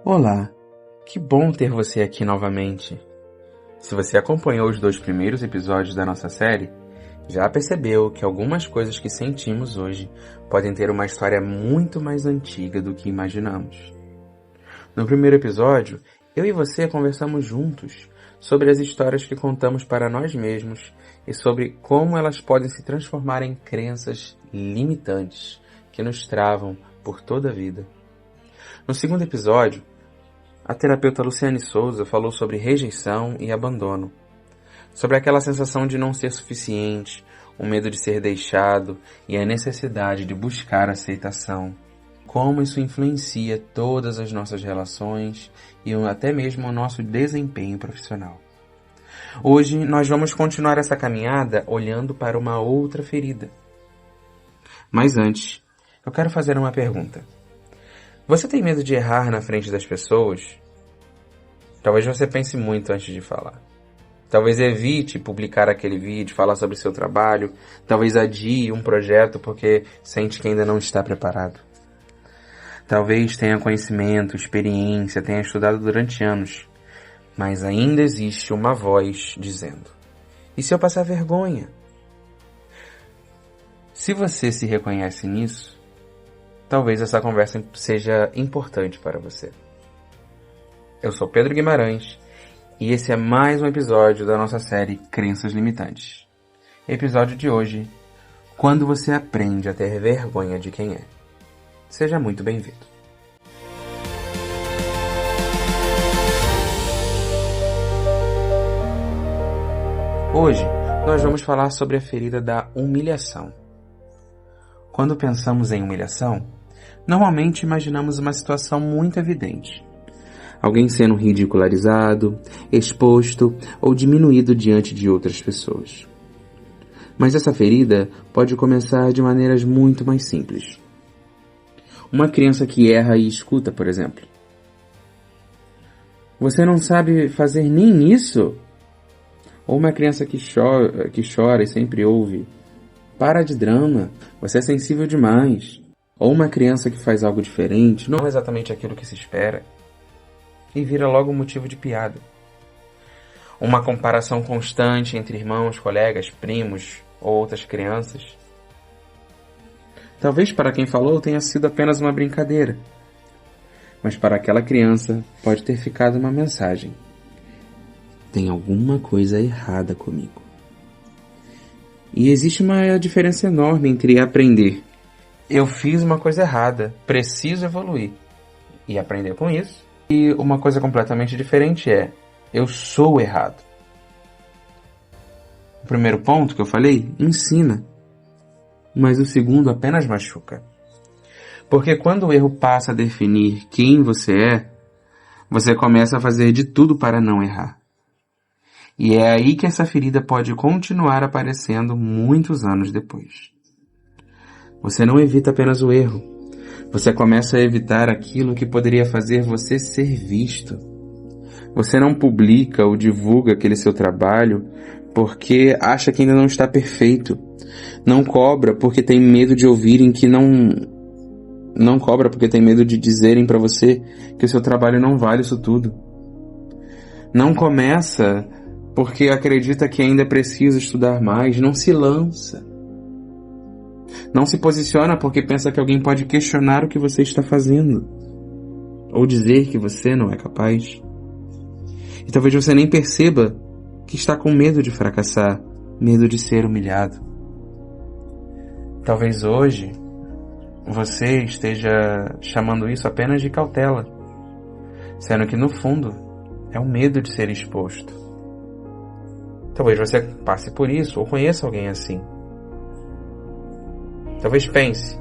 Olá, que bom ter você aqui novamente. Se você acompanhou os 2 primeiros episódios da nossa série, já percebeu que algumas coisas que sentimos hoje podem ter uma história muito mais antiga do que imaginamos. No primeiro episódio, eu e você conversamos juntos sobre as histórias que contamos para nós mesmos e sobre como elas podem se transformar em crenças limitantes que nos travam por toda a vida. No segundo episódio, a terapeuta Luciane Souza falou sobre rejeição e abandono, sobre aquela sensação de não ser suficiente, o medo de ser deixado e a necessidade de buscar aceitação, como isso influencia todas as nossas relações e até mesmo o nosso desempenho profissional. Hoje nós vamos continuar essa caminhada olhando para uma outra ferida. Mas antes, eu quero fazer uma pergunta. Você tem medo de errar na frente das pessoas? Talvez você pense muito antes de falar. Talvez evite publicar aquele vídeo, falar sobre seu trabalho. Talvez adie um projeto porque sente que ainda não está preparado. Talvez tenha conhecimento, experiência, tenha estudado durante anos. Mas ainda existe uma voz dizendo: e se eu passar vergonha? Se você se reconhece nisso, talvez essa conversa seja importante para você. Eu sou Pedro Guimarães e esse é mais um episódio da nossa série Crenças Limitantes. Episódio de hoje: quando você aprende a ter vergonha de quem é. Seja muito bem-vindo. Hoje nós vamos falar sobre a ferida da humilhação. Quando pensamos em humilhação, normalmente imaginamos uma situação muito evidente. Alguém sendo ridicularizado, exposto ou diminuído diante de outras pessoas. Mas essa ferida pode começar de maneiras muito mais simples. Uma criança que erra e escuta, por exemplo. Você não sabe fazer nem isso? Ou uma criança que chora e sempre ouve. Para de drama, você é sensível demais. Ou uma criança que faz algo diferente, não exatamente aquilo que se espera, e vira logo motivo de piada. Uma comparação constante entre irmãos, colegas, primos ou outras crianças. Talvez para quem falou tenha sido apenas uma brincadeira, mas para aquela criança pode ter ficado uma mensagem: tem alguma coisa errada comigo. E existe uma diferença enorme entre aprender: eu fiz uma coisa errada, preciso evoluir e aprender com isso. E uma coisa completamente diferente é: eu sou errado. O primeiro ponto que eu falei ensina, mas o segundo apenas machuca. Porque quando o erro passa a definir quem você é, você começa a fazer de tudo para não errar. E é aí que essa ferida pode continuar aparecendo muitos anos depois. Você não evita apenas o erro. Você começa a evitar aquilo que poderia fazer você ser visto. Você não publica ou divulga aquele seu trabalho porque acha que ainda não está perfeito. Não cobra porque tem medo de ouvirem que não cobra porque tem medo de dizerem para você que o seu trabalho não vale isso tudo. Não começa porque acredita que ainda precisa estudar mais. Não se lança. Não se posiciona porque pensa que alguém pode questionar o que você está fazendo, ou dizer que você não é capaz. E talvez você nem perceba que está com medo de fracassar, medo de ser humilhado. Talvez hoje você esteja chamando isso apenas de cautela, sendo que no fundo é o medo de ser exposto. Talvez você passe por isso ou conheça alguém assim. Talvez pense: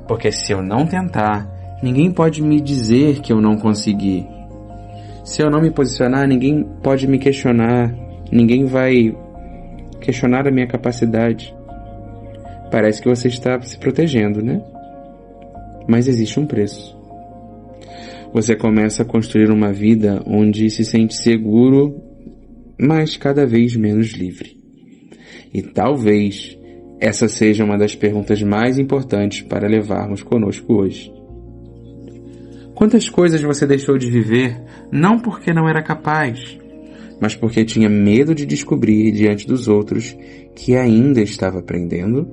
porque se eu não tentar, ninguém pode me dizer que eu não consegui. Se eu não me posicionar, ninguém pode me questionar. Ninguém vai questionar a minha capacidade. Parece que você está se protegendo, né? Mas existe um preço. Você começa a construir uma vida onde se sente seguro, mas cada vez menos livre. E talvez essa seja uma das perguntas mais importantes para levarmos conosco hoje. Quantas coisas você deixou de viver não porque não era capaz, mas porque tinha medo de descobrir diante dos outros que ainda estava aprendendo?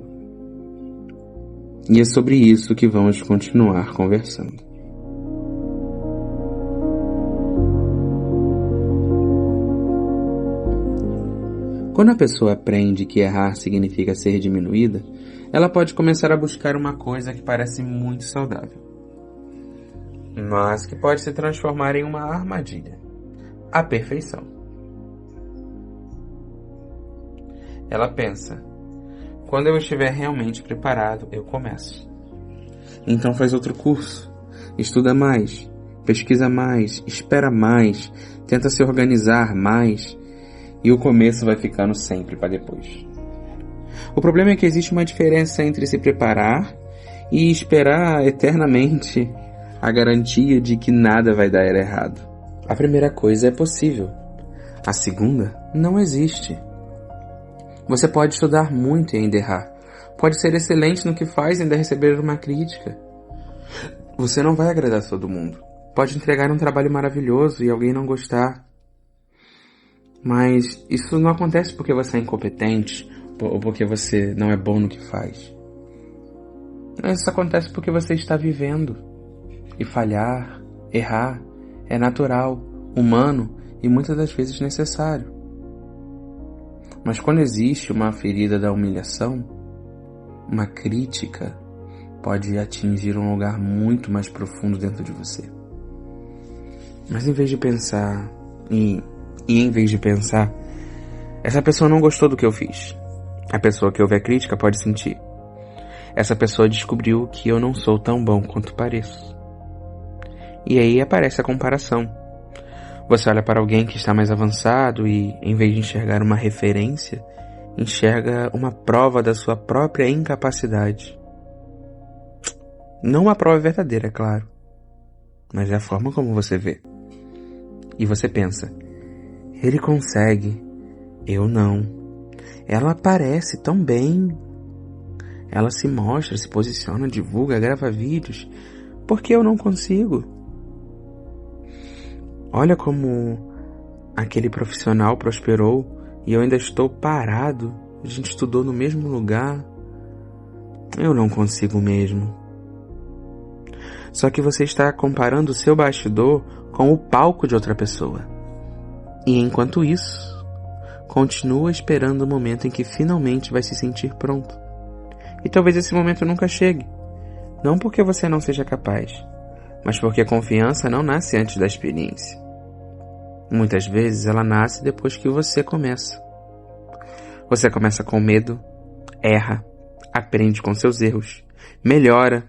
E é sobre isso que vamos continuar conversando. Quando a pessoa aprende que errar significa ser diminuída, ela pode começar a buscar uma coisa que parece muito saudável, mas que pode se transformar em uma armadilha: a perfeição. Ela pensa: quando eu estiver realmente preparado, eu começo. Então faz outro curso, estuda mais, pesquisa mais, espera mais, tenta se organizar mais, e o começo vai ficando sempre para depois. O problema é que existe uma diferença entre se preparar e esperar eternamente a garantia de que nada vai dar errado. A primeira coisa é possível, a segunda não existe. Você pode estudar muito e ainda errar. Pode ser excelente no que faz e ainda receber uma crítica. Você não vai agradar todo mundo. Pode entregar um trabalho maravilhoso e alguém não gostar. Mas isso não acontece porque você é incompetente ou porque você não é bom no que faz. Isso acontece porque você está vivendo. E falhar, errar, é natural, humano e muitas das vezes necessário. Mas quando existe uma ferida da humilhação, uma crítica pode atingir um lugar muito mais profundo dentro de você. Mas em vez de pensar, essa pessoa não gostou do que eu fiz. A pessoa que ouve a crítica pode sentir: essa pessoa descobriu que eu não sou tão bom quanto pareço. E aí aparece a comparação. Você olha para alguém que está mais avançado e, em vez de enxergar uma referência, enxerga uma prova da sua própria incapacidade. Não uma prova verdadeira, é claro, mas é a forma como você vê. E você pensa: ele consegue, eu não. Ela aparece tão bem. Ela se mostra, se posiciona, divulga, grava vídeos. Por que eu não consigo? Olha como aquele profissional prosperou e eu ainda estou parado. A gente estudou no mesmo lugar. Eu não consigo mesmo. Só que você está comparando o seu bastidor com o palco de outra pessoa. E enquanto isso, continua esperando o momento em que finalmente vai se sentir pronto. E talvez esse momento nunca chegue. Não porque você não seja capaz, mas porque a confiança não nasce antes da experiência. Muitas vezes ela nasce depois que você começa. Você começa com medo, erra, aprende com seus erros, melhora.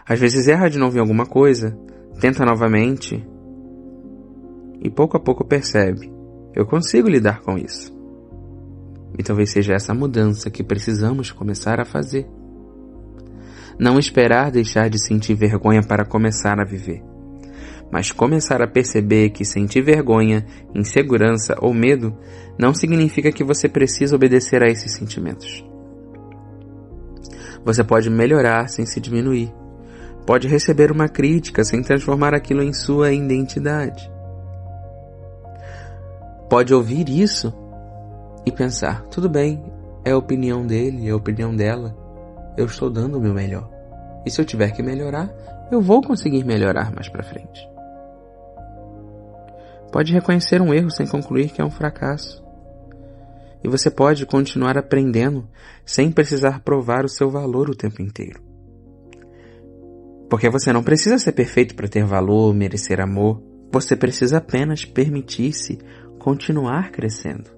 Às vezes erra de novo em alguma coisa, tenta novamente e pouco a pouco percebe: eu consigo lidar com isso. E talvez seja essa mudança que precisamos começar a fazer. Não esperar deixar de sentir vergonha para começar a viver, mas começar a perceber que sentir vergonha, insegurança ou medo não significa que você precisa obedecer a esses sentimentos. Você pode melhorar sem se diminuir. Pode receber uma crítica sem transformar aquilo em sua identidade. Pode ouvir isso e pensar: tudo bem, é a opinião dele, é a opinião dela. Eu estou dando o meu melhor. E se eu tiver que melhorar, eu vou conseguir melhorar mais para frente. Pode reconhecer um erro sem concluir que é um fracasso. E você pode continuar aprendendo sem precisar provar o seu valor o tempo inteiro. Porque você não precisa ser perfeito para ter valor, merecer amor. Você precisa apenas permitir-se continuar crescendo.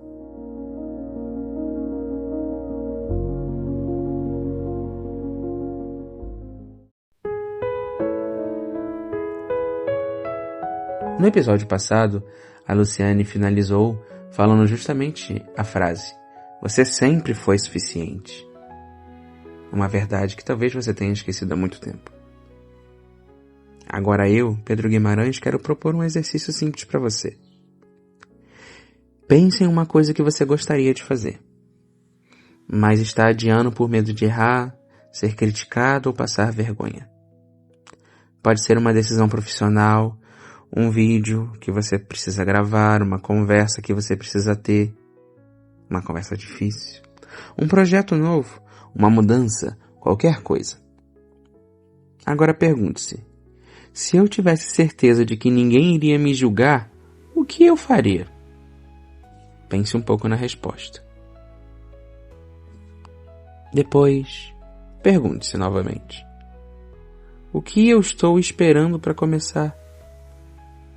No episódio passado, a Luciane finalizou falando justamente a frase: você sempre foi suficiente. Uma verdade que talvez você tenha esquecido há muito tempo. Agora eu, Pedro Guimarães, quero propor um exercício simples para você. Pense em uma coisa que você gostaria de fazer, mas está adiando por medo de errar, ser criticado ou passar vergonha. Pode ser uma decisão profissional, um vídeo que você precisa gravar, uma conversa que você precisa ter, uma conversa difícil, um projeto novo, uma mudança, qualquer coisa. Agora pergunte-se, se eu tivesse certeza de que ninguém iria me julgar, o que eu faria? Pense um pouco na resposta. Depois, pergunte-se novamente. O que eu estou esperando para começar?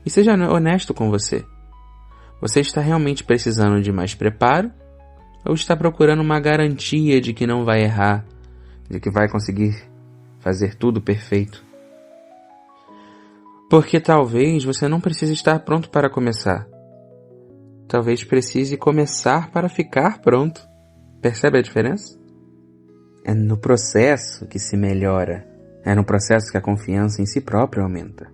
E seja honesto com você. Você está realmente precisando de mais preparo? Ou está procurando uma garantia de que não vai errar, de que vai conseguir fazer tudo perfeito? Porque talvez você não precise estar pronto para começar. Talvez precise começar para ficar pronto. Percebe a diferença? É no processo que se melhora. É no processo que a confiança em si próprio aumenta.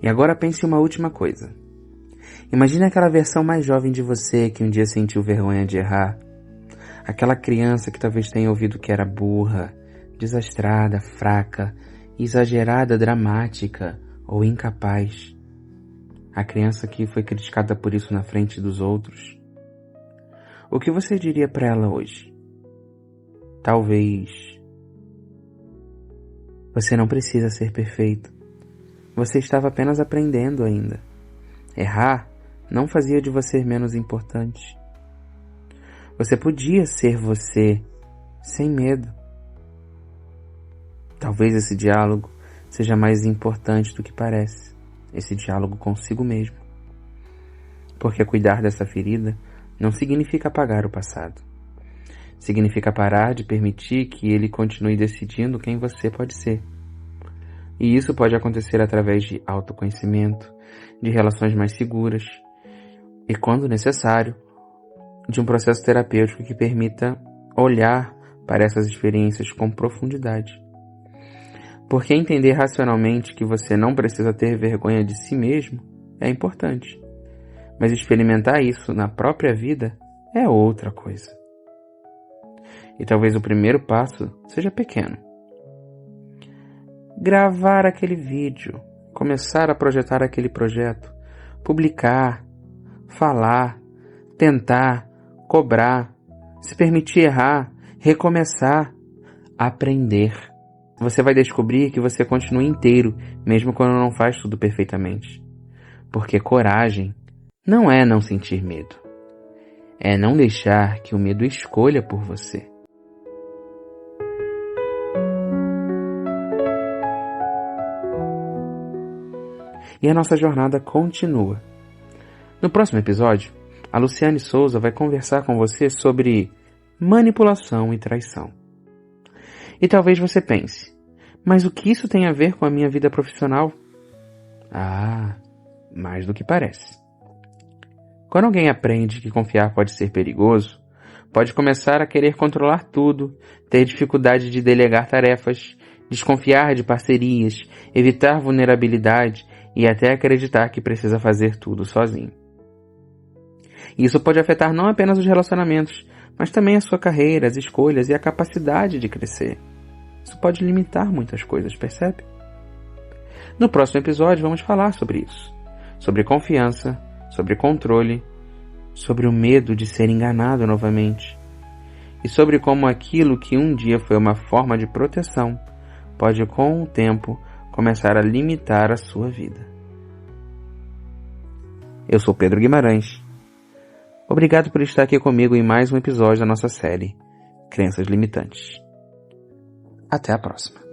E agora pense em uma última coisa. Imagine aquela versão mais jovem de você que um dia sentiu vergonha de errar. Aquela criança que talvez tenha ouvido que era burra, desastrada, fraca, exagerada, dramática ou incapaz. A criança que foi criticada por isso na frente dos outros. O que você diria para ela hoje? Talvez você não precisa ser perfeito. Você estava apenas aprendendo ainda. Errar não fazia de você menos importante. Você podia ser você sem medo. Talvez esse diálogo seja mais importante do que parece. Esse diálogo consigo mesmo. Porque cuidar dessa ferida não significa apagar o passado. Significa parar de permitir que ele continue decidindo quem você pode ser. E isso pode acontecer através de autoconhecimento, de relações mais seguras e, quando necessário, de um processo terapêutico que permita olhar para essas experiências com profundidade. Porque entender racionalmente que você não precisa ter vergonha de si mesmo é importante, mas experimentar isso na própria vida é outra coisa. E talvez o primeiro passo seja pequeno. Gravar aquele vídeo, começar a projetar aquele projeto, publicar, falar, tentar, cobrar, se permitir errar, recomeçar, aprender. Você vai descobrir que você continua inteiro, mesmo quando não faz tudo perfeitamente. Porque coragem não é não sentir medo. É não deixar que o medo escolha por você. E a nossa jornada continua. No próximo episódio, a Luciane Souza vai conversar com você sobre manipulação e traição. E talvez você pense, mas o que isso tem a ver com a minha vida profissional? Ah, mais do que parece. Quando alguém aprende que confiar pode ser perigoso, pode começar a querer controlar tudo, ter dificuldade de delegar tarefas, desconfiar de parcerias, evitar vulnerabilidade e até acreditar que precisa fazer tudo sozinho. Isso pode afetar não apenas os relacionamentos, mas também a sua carreira, as escolhas e a capacidade de crescer. Isso pode limitar muitas coisas, percebe? No próximo episódio vamos falar sobre isso. Sobre confiança, sobre controle, sobre o medo de ser enganado novamente. E sobre como aquilo que um dia foi uma forma de proteção pode, com o tempo, começar a limitar a sua vida. Eu sou Pedro Guimarães. Obrigado por estar aqui comigo em mais um episódio da nossa série Crenças Limitantes. Até a próxima.